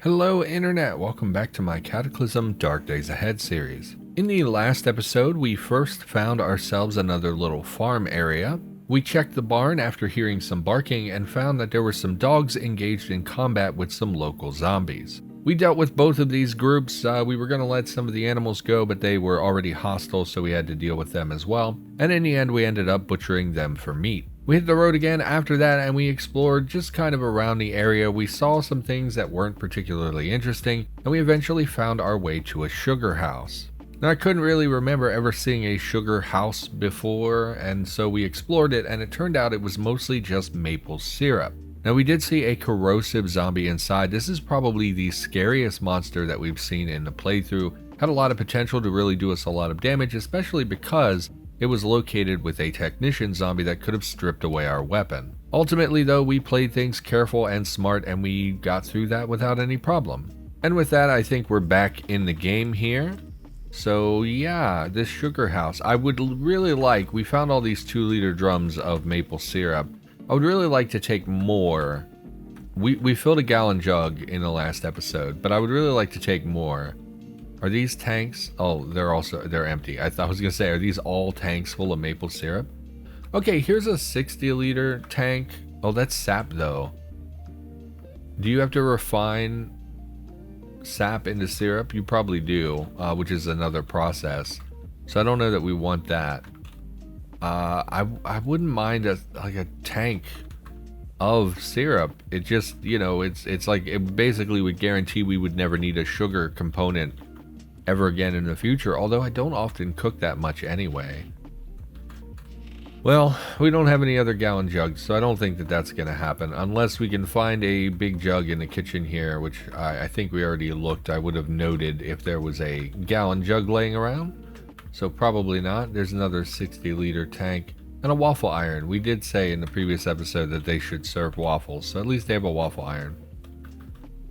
Hello Internet, welcome back to my Cataclysm Dark Days Ahead series. In the last episode, we first found ourselves another little farm area. We checked the barn after hearing some barking and found that there were some dogs engaged in combat with some local zombies. We dealt with both of these groups. We were going to let some of the animals go, but they were already hostile, so we had to deal with them as well. And in the end, we ended up butchering them for meat. We hit the road again after that, and we explored just kind of around the area. We saw some things that weren't particularly interesting, and we eventually found our way to a sugar house. Now, I couldn't really remember ever seeing a sugar house before, and so we explored it, and it turned out it was mostly just maple syrup. Now, we did see a corrosive zombie inside. This is probably the scariest monster that we've seen in the playthrough. Had a lot of potential to really do us a lot of damage, especially because it was located with a technician zombie that could have stripped away our weapon. Ultimately though, we played things careful and smart, and we got through that without any problem. And with that, I think we're back in the game here. So yeah, this sugar house. I would really like, we found all these 2-liter drums of maple syrup. I would really like to take more. We filled a gallon jug in the last episode, but I would really like to take more. Are these tanks? Oh, they're empty. I was gonna say, are these all tanks full of maple syrup? Okay, here's a 60-liter tank. Oh, that's sap though. Do you have to refine sap into syrup? You probably do, which is another process. So I don't know that we want that. I wouldn't mind a tank of syrup. It just, you know, it's like, it basically would guarantee we would never need a sugar component ever again in the future, although I don't often cook that much anyway. Well, we don't have any other gallon jugs, so I don't think that that's going to happen unless we can find a big jug in the kitchen here, which I think we already looked. I would have noted if there was a gallon jug laying around, so probably not. There's another 60-liter tank and a waffle iron. We did say in the previous episode that they should serve waffles, so at least they have a waffle iron.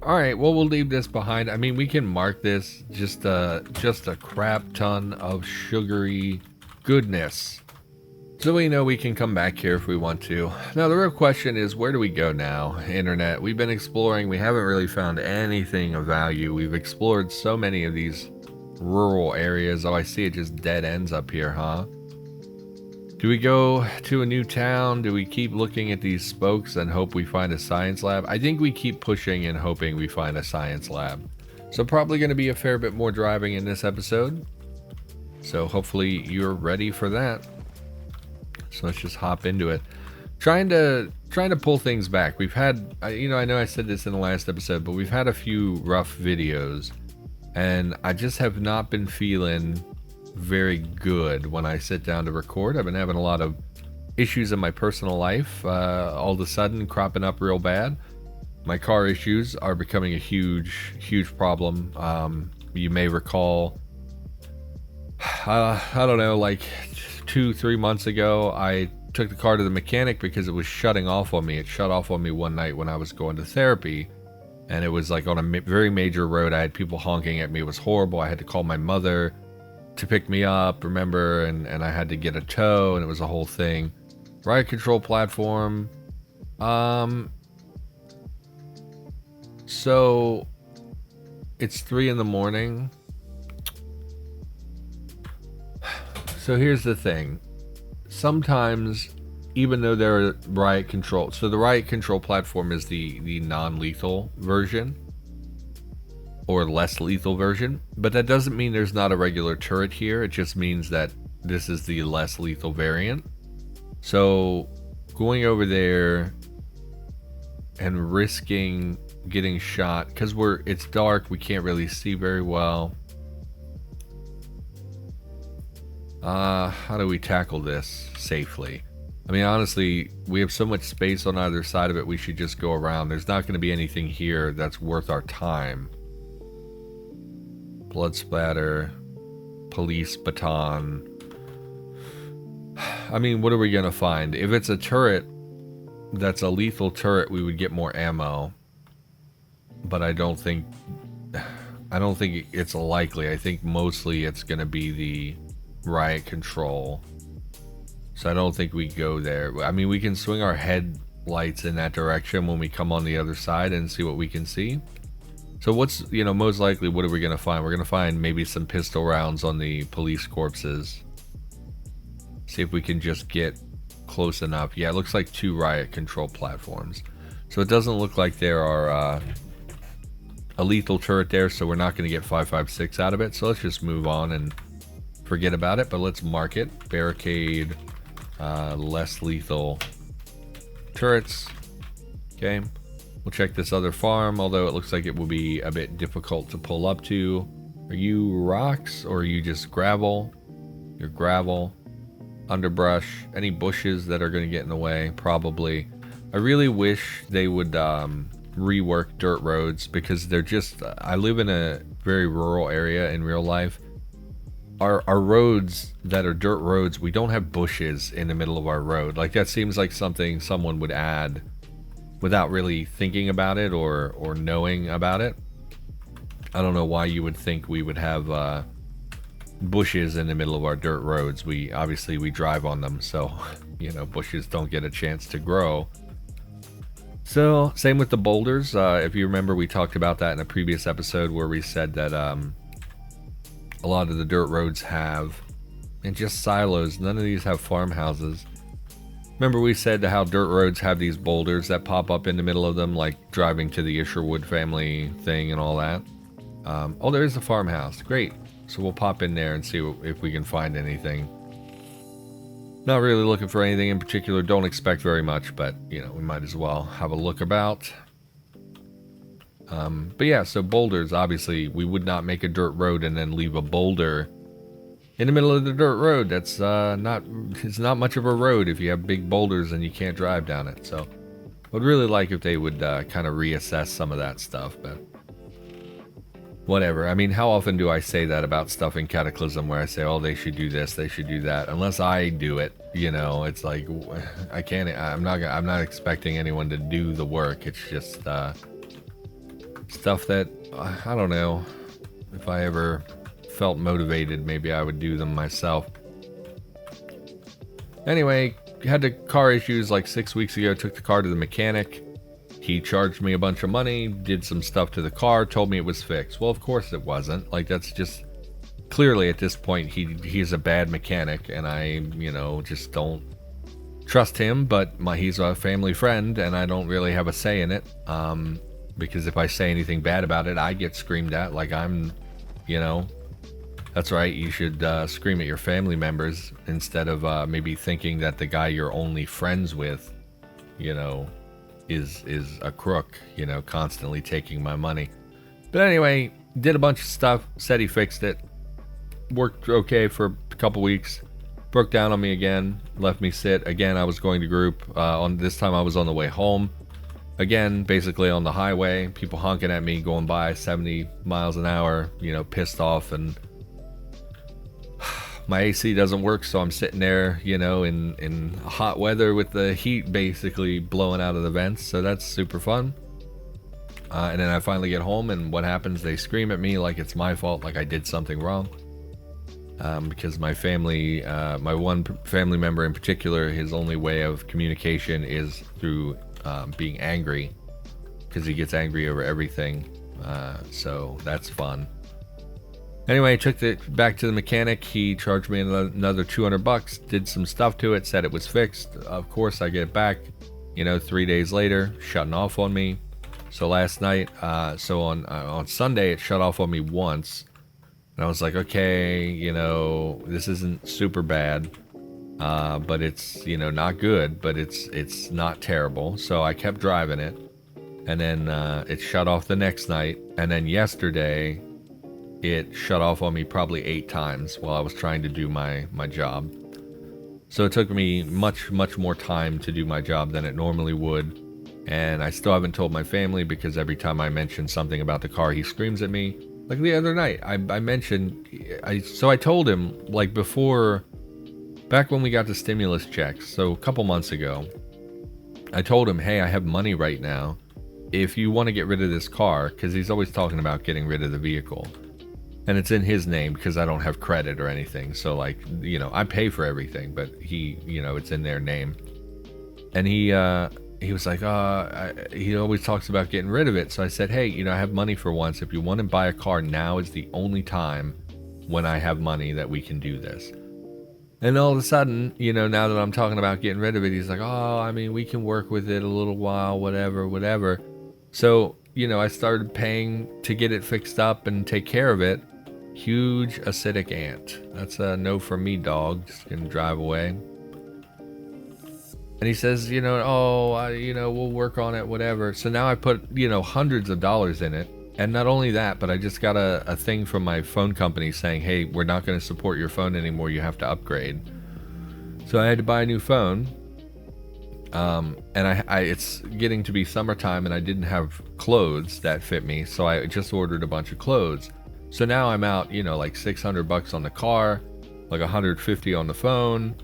Alright, well, we'll leave this behind. I mean, we can mark this just a crap ton of sugary goodness, so we know we can come back here if we want to. Now, the real question is, where do we go now, Internet? We've been exploring. We haven't really found anything of value. We've explored so many of these rural areas. Oh, I see it just dead ends up here, huh? Do we go to a new town? Do we keep looking at these spokes and hope we find a science lab? I think we keep pushing and hoping we find a science lab. So probably going to be a fair bit more driving in this episode. So hopefully you're ready for that. So let's just hop into it. Trying to pull things back. We've had, I know I said this in the last episode, but we've had a few rough videos, and I just have not been feeling very good when I sit down to record. I've been having a lot of issues in my personal life, all of a sudden cropping up real bad. My car issues are becoming a huge problem. You may recall, I don't know, like 2-3 months ago, I took the car to the mechanic because it was shutting off on me. It shut off on me one night when I was going to therapy, and it was like on a very major road. I had people honking at me. It was horrible. I had to call my mother to pick me up, remember, and I had to get a tow, and it was a whole thing. Riot control platform. So it's 3 in the morning. So here's the thing. Sometimes, even though they're riot control, so the riot control platform is the non-lethal version, or less lethal version, but that doesn't mean there's not a regular turret here. It just means that this is the less lethal variant. So going over there and risking getting shot, because it's dark, we can't really see very well. How do we tackle this safely? I mean, honestly, we have so much space on either side of it, we should just go around. There's not going to be anything here that's worth our time. Blood splatter, police baton. I mean, what are we gonna find? If it's a turret that's a lethal turret, we would get more ammo, but I don't think it's likely. I think mostly it's gonna be the riot control, so I don't think we go there. I mean, we can swing our headlights in that direction when we come on the other side and see what we can see. So what's, most likely, what are we going to find? We're going to find maybe some pistol rounds on the police corpses. See if we can just get close enough. Yeah, it looks like 2 riot control platforms. So it doesn't look like there are a lethal turret there, so we're not going to get 5.56 out of it. So let's just move on and forget about it. But let's mark it. Barricade, less lethal turrets. Okay. We'll check this other farm, although it looks like it will be a bit difficult to pull up to. Are you rocks or are you just gravel? You're gravel. Underbrush. Any bushes that are going to get in the way? Probably. I really wish they would rework dirt roads, because they're just... I live in a very rural area in real life. Our roads that are dirt roads, we don't have bushes in the middle of our road. Like, that seems like something someone would add without really thinking about it or knowing about it. I don't know why you would think we would have bushes in the middle of our dirt roads. Obviously we drive on them, so bushes don't get a chance to grow. So same with the boulders. If you remember, we talked about that in a previous episode where we said that a lot of the dirt roads have, and just silos, none of these have farmhouses. Remember we said how dirt roads have these boulders that pop up in the middle of them, like driving to the Isherwood family thing and all that. Oh, there is a farmhouse. Great. So we'll pop in there and see if we can find anything. Not really looking for anything in particular. Don't expect very much, but, we might as well have a look about. But yeah, so boulders, obviously, we would not make a dirt road and then leave a boulder in the middle of the dirt road. It's not much of a road if you have big boulders and you can't drive down it. So I would really like if they would kind of reassess some of that stuff, but whatever. I mean, how often do I say that about stuff in Cataclysm where I say, oh, they should do this, they should do that, unless I do it, it's like, I'm not expecting anyone to do the work. It's just stuff that, I don't know, if I ever felt motivated, maybe I would do them myself. Anyway, had the car issues like 6 weeks ago. Took the car to the mechanic. He charged me a bunch of money, did some stuff to the car, told me it was fixed. Well, of course it wasn't. Like, that's just clearly at this point he's a bad mechanic, and I just don't trust him. But he's a family friend, and I don't really have a say in it, because if I say anything bad about it, I get screamed at like I'm that's right, you should scream at your family members instead of maybe thinking that the guy you're only friends with, is a crook, constantly taking my money. But anyway, did a bunch of stuff, said he fixed it, worked okay for a couple weeks, broke down on me again, left me sit. Again, I was going to group, on this time I was on the way home. Again, basically on the highway, people honking at me, going by 70 miles an hour, pissed off, and my AC doesn't work, so I'm sitting there, in hot weather with the heat basically blowing out of the vents, so that's super fun. And then I finally get home, and what happens? They scream at me like it's my fault, like I did something wrong. Because my family, my one family member in particular, his only way of communication is through being angry, because he gets angry over everything. So that's fun. Anyway, I took it back to the mechanic. He charged me another $200, did some stuff to it, said it was fixed. Of course, I get it back, 3 days later, shutting off on me. So last night, on Sunday, it shut off on me once. And I was like, okay, this isn't super bad, but it's, not good, but it's not terrible. So I kept driving it, and then it shut off the next night. And then yesterday, it shut off on me probably 8 times while I was trying to do my job. So it took me much more time to do my job than it normally would. And I still haven't told my family, because every time I mention something about the car, he screams at me. Like the other night, I told him, like back when we got the stimulus checks, so a couple months ago, I told him, hey, I have money right now. If you want to get rid of this car, because he's always talking about getting rid of the vehicle. And it's in his name because I don't have credit or anything. So like, I pay for everything, but he, it's in their name. And he he was like, he always talks about getting rid of it. So I said, hey, I have money for once. If you want to buy a car, now is the only time when I have money that we can do this. And all of a sudden, now that I'm talking about getting rid of it, he's like, oh, I mean, we can work with it a little while, whatever. So, I started paying to get it fixed up and take care of it. Huge acidic ant. That's a no from me, dog. Just gonna drive away. And he says, we'll work on it, whatever. So now I put, hundreds of dollars in it. And not only that, but I just got a thing from my phone company saying, hey, we're not going to support your phone anymore. You have to upgrade. So I had to buy a new phone. And it's getting to be summertime and I didn't have clothes that fit me. So I just ordered a bunch of clothes. So now I'm out, like $600 on the car, like $150 on the phone,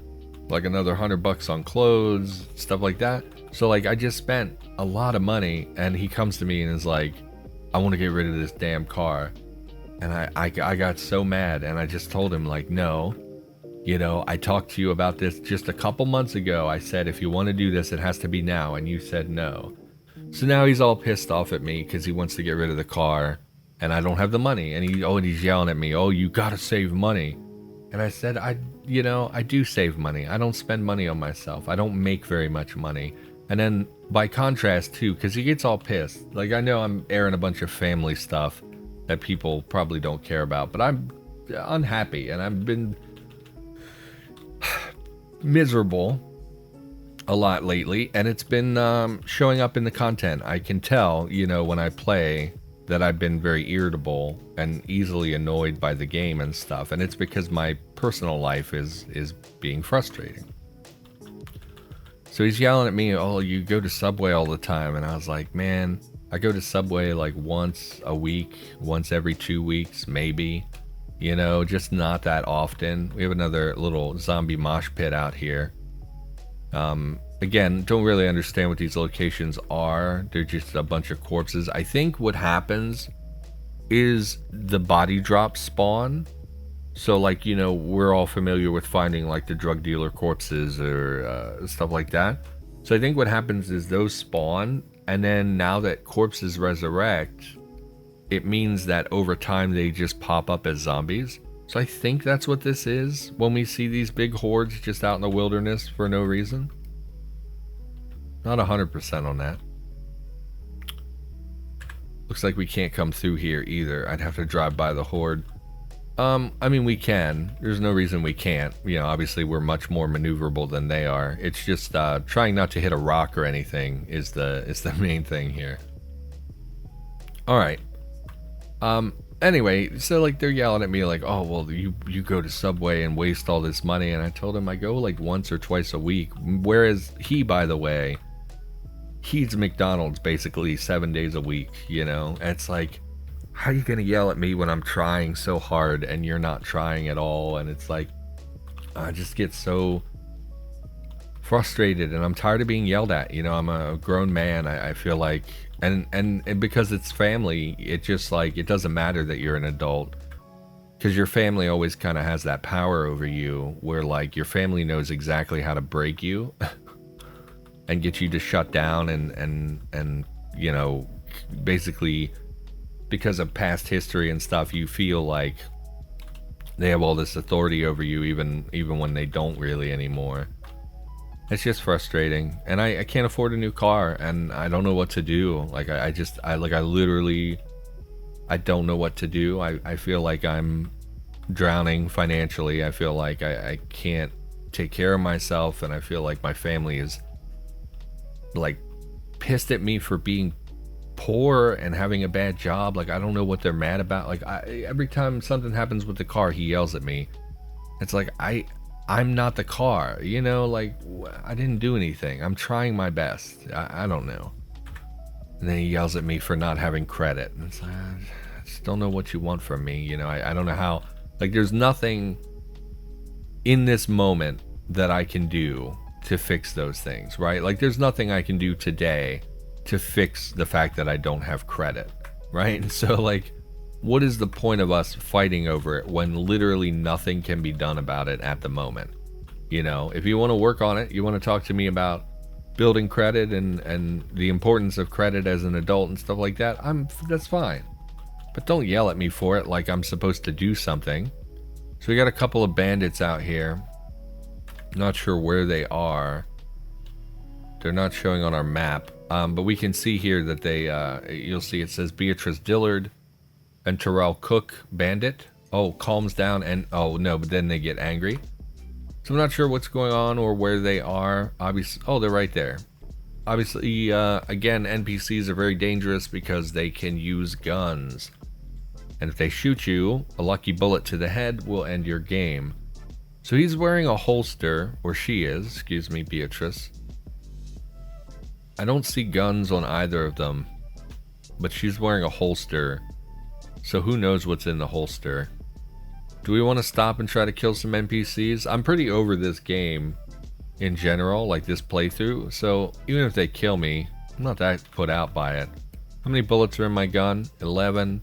like another $100 on clothes, stuff like that. So like I just spent a lot of money, and he comes to me and is like, I want to get rid of this damn car. And I got so mad, and I just told him like, no, I talked to you about this just a couple months ago. I said, if you want to do this, it has to be now. And you said no. So now he's all pissed off at me because he wants to get rid of the car and I don't have the money. And he's yelling at me, oh, you got to save money. And I said, I do save money. I don't spend money on myself. I don't make very much money. And then by contrast too, because he gets all pissed. Like, I know I'm airing a bunch of family stuff that people probably don't care about, but I'm unhappy and I've been miserable a lot lately, and it's been showing up in the content. I can tell, when I play, that I've been very irritable and easily annoyed by the game and stuff, and it's because my personal life is being frustrating. So he's yelling at me, oh, you go to Subway all the time. And I was like, man, I go to Subway like once a week, once every 2 weeks, maybe, just not that often. We have another little zombie mosh pit out here. Again, don't really understand what these locations are. They're just a bunch of corpses. I think what happens is the body drops spawn. So like, we're all familiar with finding like the drug dealer corpses or stuff like that. So I think what happens is those spawn, and then now that corpses resurrect, it means that over time they just pop up as zombies. So I think that's what this is when we see these big hordes just out in the wilderness for no reason. Not 100% on that. Looks like we can't come through here either. I'd have to drive by the horde. I mean, we can. There's no reason we can't. Obviously we're much more maneuverable than they are. It's just trying not to hit a rock or anything is the main thing here. All right. Anyway, so like they're yelling at me like, oh, well, you go to Subway and waste all this money. And I told him I go like once or twice a week. Whereas he, by the way, he eats McDonald's basically 7 days a week, And it's like, how are you going to yell at me when I'm trying so hard and you're not trying at all? And it's like, I just get so frustrated and I'm tired of being yelled at. I'm a grown man. I feel like, and because it's family, it just like, it doesn't matter that you're an adult, because your family always kind of has that power over you where like your family knows exactly how to break you and get you to shut down and basically, because of past history and stuff, you feel like they have all this authority over you even when they don't really anymore. It's just frustrating, and I can't afford a new car, and I don't know what to do. Like I literally don't know what to do. I feel like I'm drowning financially. I feel like I can't take care of myself, and I feel like my family is like pissed at me for being poor and having a bad job. Like I don't know what they're mad about. Like every time something happens with the car, he yells at me. It's like I'm not the car, like I didn't do anything. I'm trying my best. I don't know. And then he yells at me for not having credit. And it's like, I just don't know what you want from me. I don't know how, like there's nothing in this moment that I can do to fix those things, right? Like there's nothing I can do today to fix the fact that I don't have credit, right? And so like, what is the point of us fighting over it when literally nothing can be done about it at the moment? If you want to work on it, you want to talk to me about building credit and the importance of credit as an adult and stuff like that, that's fine. But don't yell at me for it like I'm supposed to do something. So we got a couple of bandits out here. Not sure where they are. They're not showing on our map. But we can see here that they, you'll see it says Beatrice Dillard and Terrell Cook, bandit. Oh, calms down and, oh no, but then they get angry. So I'm not sure what's going on or where they are. Obviously, oh, they're right there. Obviously, again, NPCs are very dangerous because they can use guns. And if they shoot you, a lucky bullet to the head will end your game. So he's wearing a holster, or she is, excuse me, Beatrice. I don't see guns on either of them, but she's wearing a holster. So who knows what's in the holster? Do we want to stop and try to kill some NPCs? I'm pretty over this game in general, like this playthrough. So even if they kill me, I'm not that put out by it. How many bullets are in my gun? 11.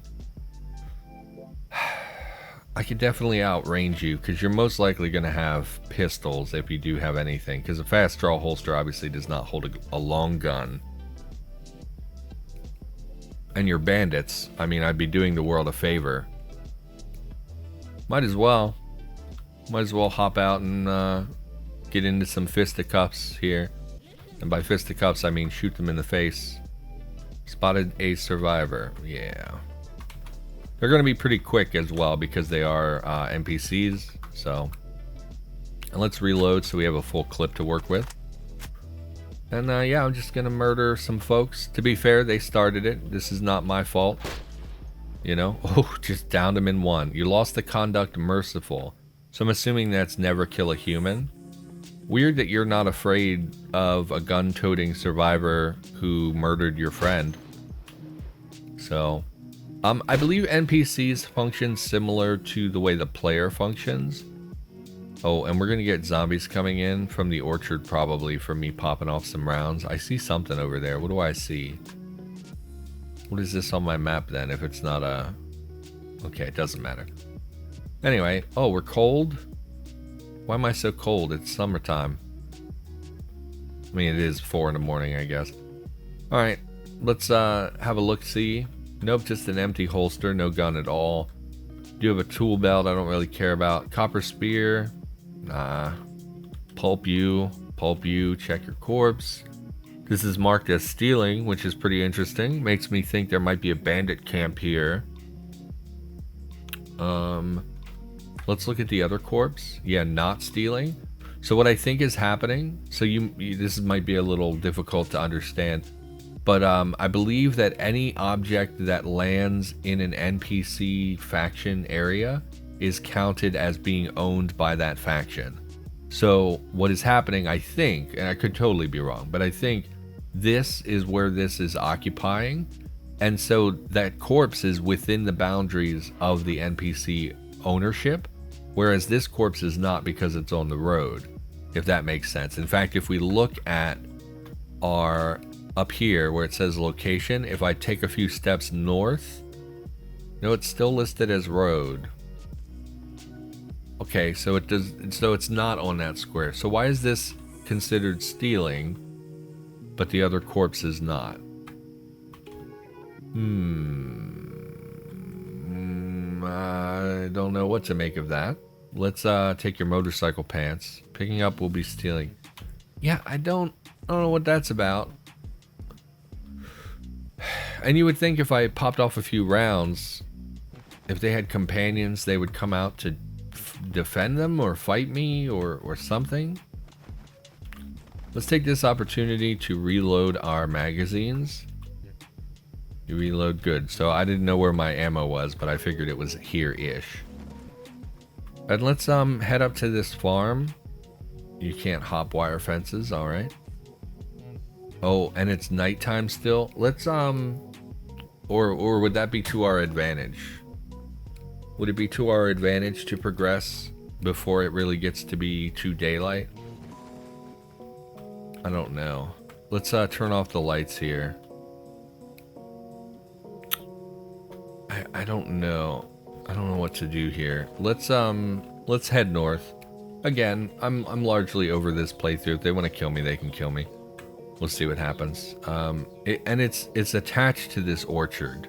I could definitely outrange you because you're most likely going to have pistols if you do have anything. Because a fast draw holster obviously does not hold a long gun. And you're bandits. I mean, I'd be doing the world a favor. Might as well. Might as well hop out and get into some fisticuffs here. And by fisticuffs, I mean shoot them in the face. Spotted a survivor. Yeah. They're going to be pretty quick as well because they are NPCs. So, and let's reload so we have a full clip to work with. And yeah, I'm just going to murder some folks. To be fair, they started it. This is not my fault. You know? Oh, just downed them in one. You lost the conduct merciful. So I'm assuming that's never kill a human. Weird that you're not afraid of a gun-toting survivor who murdered your friend. So, I believe NPCs function similar to the way the player functions. Oh, and we're going to get zombies coming in from the orchard probably from me popping off some rounds. I see something over there. What do I see? What is this on my map then if it's not a... Okay, it doesn't matter. Anyway, oh, we're cold? Why am I so cold? It's summertime. I mean, it is 4 in the morning, I guess. Alright, let's have a look-see. Nope, just an empty holster, no gun at all. Do you have a tool belt I don't really care about? Copper spear? Nah. Pulp you, check your corpse. This is marked as stealing, which is pretty interesting. Makes me think there might be a bandit camp here. Let's look at the other corpse. Yeah, not stealing. So what I think is happening, so this might be a little difficult to understand, but I believe that any object that lands in an NPC faction area is counted as being owned by that faction. So what is happening, I think, and I could totally be wrong, but I think this is where this is occupying. And so that corpse is within the boundaries of the NPC ownership, whereas this corpse is not because it's on the road, if that makes sense. In fact, if we look at our up here where it says location, if I take a few steps north, no, it's still listed as road. Okay, so it does, so it's not on that square. So why is this considered stealing, but the other corpse is not? I don't know what to make of that. Let's take your motorcycle pants. Picking up will be stealing. Yeah, I don't know what that's about. And you would think if I popped off a few rounds, if they had companions, they would come out to defend them or fight me or something. Let's take this opportunity to reload our magazines. You reload, good. So I didn't know where my ammo was, but I figured it was here-ish. And let's head up to this farm. You can't hop wire fences, alright. Oh, and it's nighttime still. Let's or would that be to our advantage? Would it be to our advantage to progress before it really gets to be too daylight? I don't know. Let's turn off the lights here. I don't know. I don't know what to do here. Let's head north. Again, I'm largely over this playthrough. If they want to kill me, they can kill me. We'll see what happens. And it's attached to this orchard.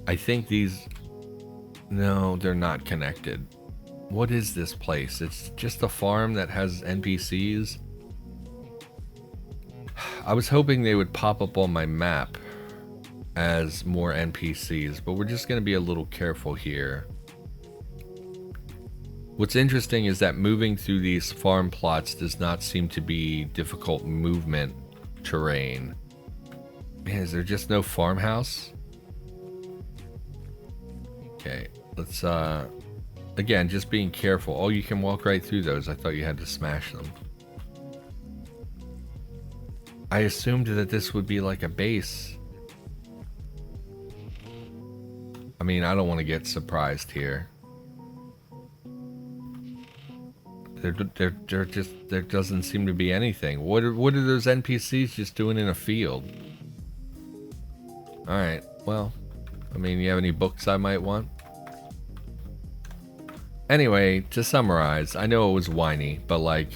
I think these... No, they're not connected. What is this place? It's just a farm that has NPCs. I was hoping they would pop up on my map as more NPCs, but we're just going to be a little careful here. What's interesting is that moving through these farm plots does not seem to be difficult movement terrain. Man, is there just no farmhouse? Okay, let's, again, just being careful. Oh, you can walk right through those. I thought you had to smash them. I assumed that this would be like a base. I mean, I don't want to get surprised here. There doesn't seem to be anything. What are those NPCs just doing in a field? Alright, well, I mean, you have any books I might want? Anyway, to summarize, I know it was whiny, but like,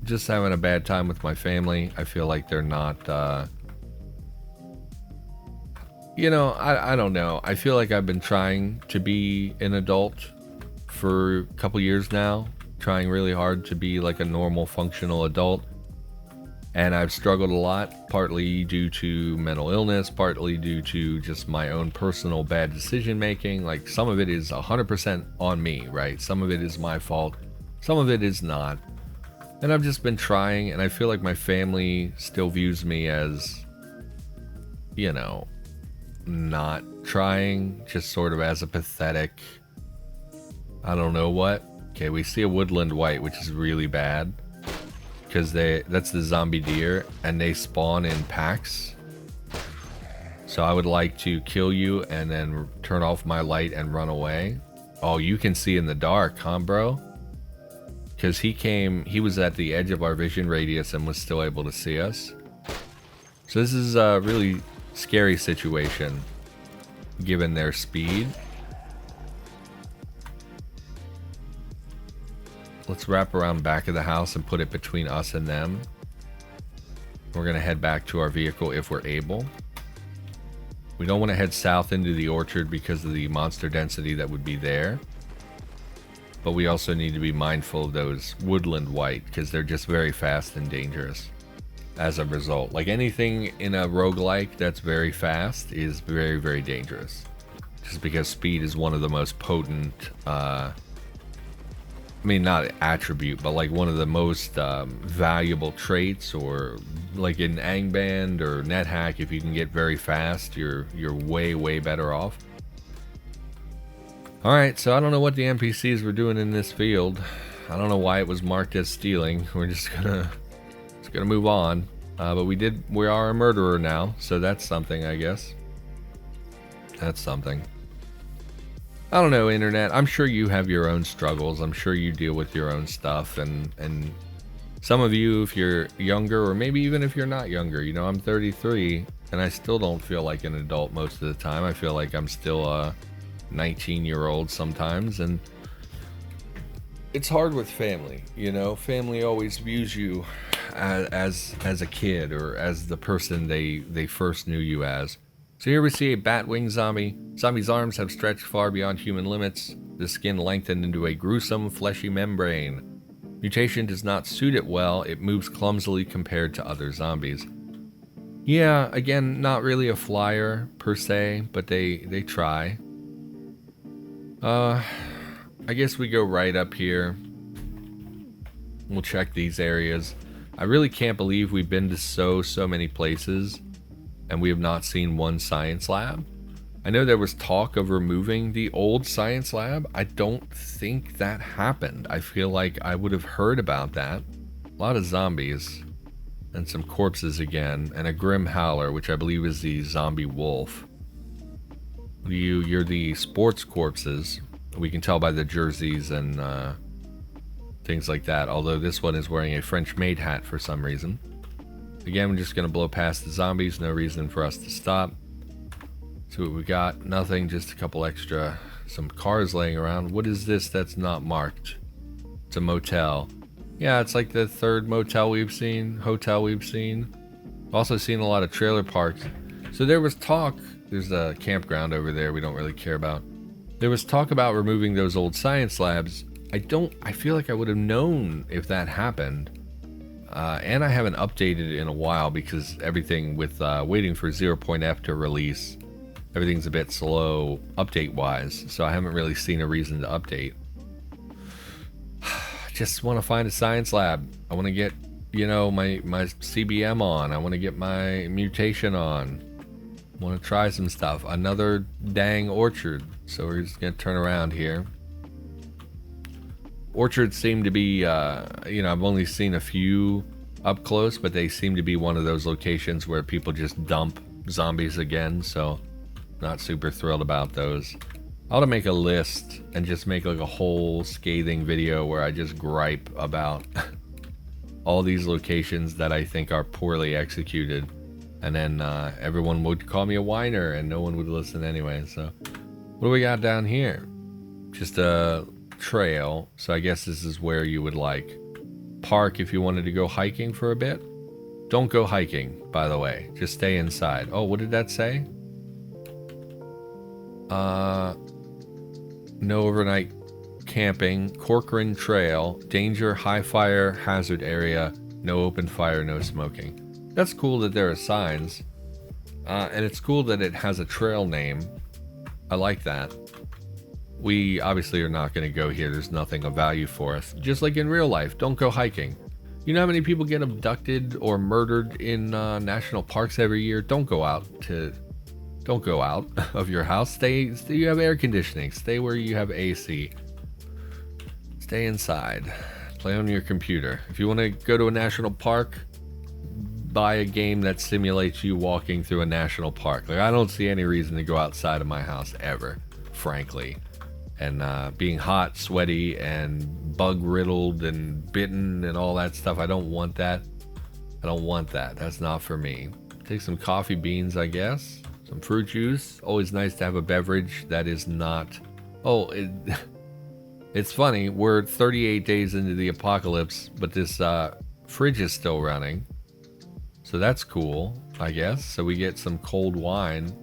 just having a bad time with my family. I feel like they're not, you know, I don't know. I feel like I've been trying to be an adult for a couple years now, trying really hard to be like a normal, functional adult. And I've struggled a lot, partly due to mental illness, partly due to just my own personal bad decision making. Like, some of it is 100% on me, right? Some of it is my fault. Some of it is not. And I've just been trying, and I feel like my family still views me as, you know, not trying, just sort of as a pathetic, I don't know what. Okay, we see a woodland white, which is really bad, because that's the zombie deer, and they spawn in packs. So I would like to kill you and then turn off my light and run away. Oh, you can see in the dark, huh, bro? Because he was at the edge of our vision radius and was still able to see us. So this is a really scary situation, given their speed. Let's wrap around back of the house and put it between us and them. We're going to head back to our vehicle if we're able. We don't want to head south into the orchard because of the monster density that would be there. But we also need to be mindful of those woodland white, because they're just very fast and dangerous as a result. Like, anything in a roguelike that's very fast is very, very dangerous. Just because speed is one of the most potent, I mean, not attribute, but like one of the most valuable traits. Or like in Angband or NetHack, if you can get very fast, you're way, way better off. Alright, so I don't know what the NPCs were doing in this field. I don't know why it was marked as stealing. We're just gonna move on. But we are a murderer now, so that's something, I guess. That's something. I don't know, internet. I'm sure you have your own struggles. I'm sure you deal with your own stuff, and some of you, if you're younger, or maybe even if you're not younger, you know, I'm 33 and I still don't feel like an adult most of the time. I feel like I'm still a 19-year-old sometimes, and it's hard with family, you know. Family always views you as a kid, or as the person they first knew you as. So here we see a bat-winged zombie. Zombie's arms have stretched far beyond human limits, the skin lengthened into a gruesome fleshy membrane. Mutation does not suit it well. It moves clumsily compared to other zombies. Yeah, again, not really a flyer per se, but they try. I guess we go right up here. We'll check these areas. I really can't believe we've been to so many places and we have not seen one science lab. I know there was talk of removing the old science lab. I don't think that happened. I feel like I would have heard about that. A lot of zombies and some corpses again, and a grim howler, which I believe is the zombie wolf. You're the sports corpses. We can tell by the jerseys and things like that, although this one is wearing a French maid hat for some reason. Again, we're just going to blow past the zombies. No reason for us to stop. See what we got. Nothing, just a couple extra, some cars laying around. What is this that's not marked? It's a motel. Yeah, it's like the third motel we've seen, hotel we've seen. Also seen a lot of trailer parks. So there was talk, there's a campground over there we don't really care about. There was talk about removing those old science labs. I feel like I would have known if that happened. And I haven't updated in a while because everything with waiting for 0.f to release, everything's a bit slow update wise. So I haven't really seen a reason to update. Just want to find a science lab. I want to get, you know, my CBM on. I want to get my mutation on. I want to try some stuff. Another dang orchard. So we're just going to turn around here. Orchards seem to be, you know, I've only seen a few up close, but they seem to be one of those locations where people just dump zombies again. So not super thrilled about those. I ought to make a list and just make like a whole scathing video where I just gripe about all these locations that I think are poorly executed, and then everyone would call me a whiner and no one would listen anyway. So what do we got down here? Just a trail, so I guess this is where you would like park if you wanted to go hiking for a bit. Don't go hiking, by the way, just stay inside. Oh, what did that say? No overnight camping, Corcoran Trail, danger, high fire, hazard area, no open fire, no smoking. That's cool that there are signs, and it's cool that it has a trail name. I like that. We obviously are not going to go here. There's nothing of value for us. Just like in real life, don't go hiking. You know how many people get abducted or murdered in national parks every year? Don't go out of your house. Stay, you have air conditioning. Stay where you have AC. Stay inside. Play on your computer. If you want to go to a national park, buy a game that simulates you walking through a national park. Like, I don't see any reason to go outside of my house ever, frankly. And being hot, sweaty, and bug-riddled and bitten and all that stuff, I don't want that. I don't want that. That's not for me. Take some coffee beans, I guess. Some fruit juice. Always nice to have a beverage that is not... Oh, it's funny. We're 38 days into the apocalypse, but this fridge is still running. So that's cool, I guess. So we get some cold wine.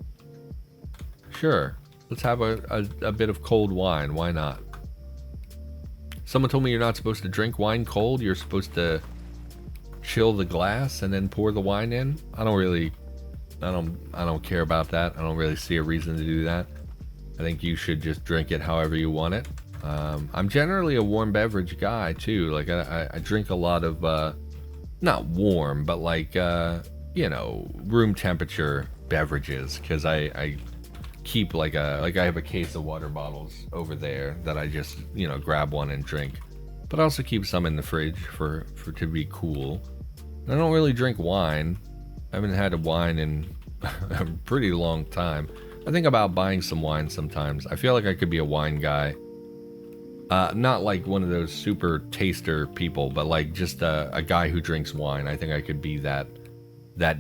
Sure. Let's have a bit of cold wine. Why not? Someone told me you're not supposed to drink wine cold. You're supposed to chill the glass and then pour the wine in. I don't care about that. I don't really see a reason to do that. I think you should just drink it however you want it. I'm generally a warm beverage guy too. Like I drink a lot of not warm, but like you know, room temperature beverages, because I keep like I have a case of water bottles over there that I just, you know, grab one and drink. But I also keep some in the fridge for to be cool. I don't really drink wine. I haven't had a wine in a pretty long time. I think about buying some wine sometimes. I feel like I could be a wine guy. Not like one of those super taster people, but like just a guy who drinks wine. I think I could be that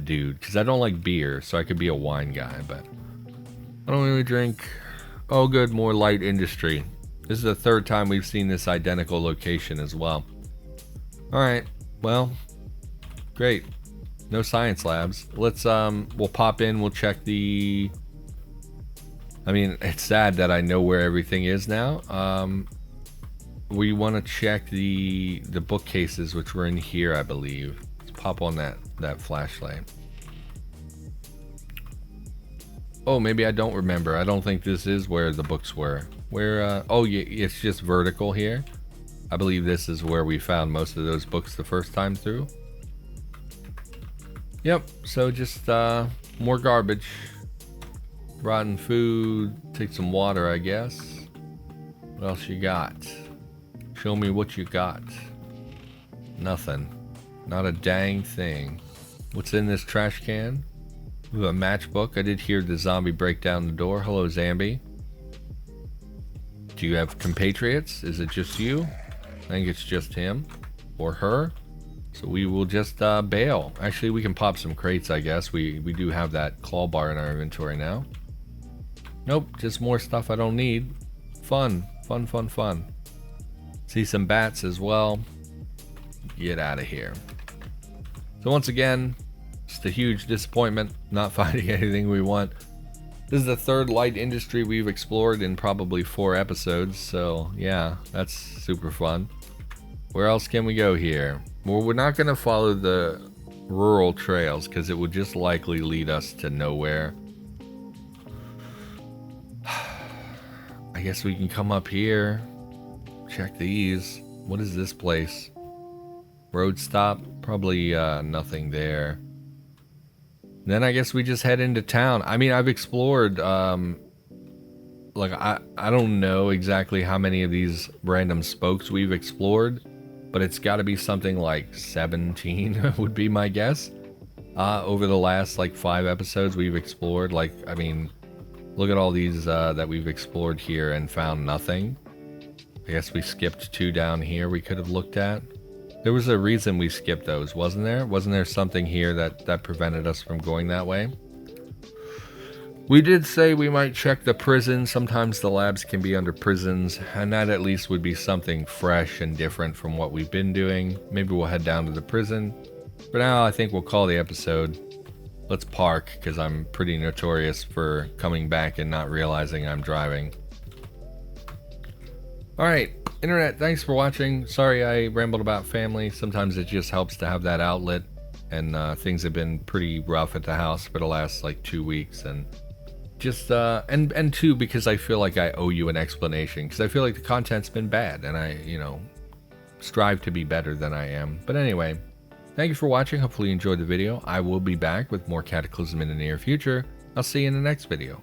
dude, because I don't like beer, so I could be a wine guy, but I don't really drink. Oh good, more light industry. This is the third time we've seen this identical location as well. Alright, well, great. No science labs. Let's we'll pop in, we'll check the... I mean, it's sad that I know where everything is now. We want to check the bookcases, which were in here, I believe. Let's pop on that flashlight. Oh, maybe I don't remember. I don't think this is where the books were. Where, oh yeah, it's just vertical here. I believe this is where we found most of those books the first time through. Yep, so just more garbage. Rotten food. Take some water, I guess. What else you got? Show me what you got. Nothing. Not a dang thing. What's in this trash can? Ooh, a matchbook. I did hear the zombie break down the door. Hello, Zambi. Do you have compatriots? Is it just you? I think it's just him. Or her. So we will just bail. Actually, we can pop some crates, I guess. We do have that claw bar in our inventory now. Nope, just more stuff I don't need. Fun. Fun, fun, fun. See some bats as well. Get out of here. So once again, Just a huge disappointment not finding anything we want. This is the third light industry we've explored in probably 4 episodes, so yeah, that's super fun. Where else can we go here? Well, we're not going to follow the rural trails because it would just likely lead us to nowhere. I guess we can come up here, check these. What is this place? Road stop? Probably nothing there. Then I guess we just head into town. I mean, I've explored, like, I don't know exactly how many of these random spokes we've explored, but it's got to be something like 17 would be my guess. Over the last, like, 5 episodes we've explored. Like, I mean, look at all these that we've explored here and found nothing. I guess we skipped 2 down here we could have looked at. There was a reason we skipped those, wasn't there? Wasn't there something here that prevented us from going that way? We did say we might check the prison. Sometimes the labs can be under prisons, and that at least would be something fresh and different from what we've been doing. Maybe we'll head down to the prison. For now, I think we'll call the episode. Let's park, because I'm pretty notorious for coming back and not realizing I'm driving. Alright, Internet, thanks for watching. Sorry I rambled about family. Sometimes it just helps to have that outlet. And things have been pretty rough at the house for the last like 2 weeks. And just, and two, because I feel like I owe you an explanation. Because I feel like the content's been bad. And I, you know, strive to be better than I am. But anyway, thank you for watching. Hopefully you enjoyed the video. I will be back with more Cataclysm in the near future. I'll see you in the next video.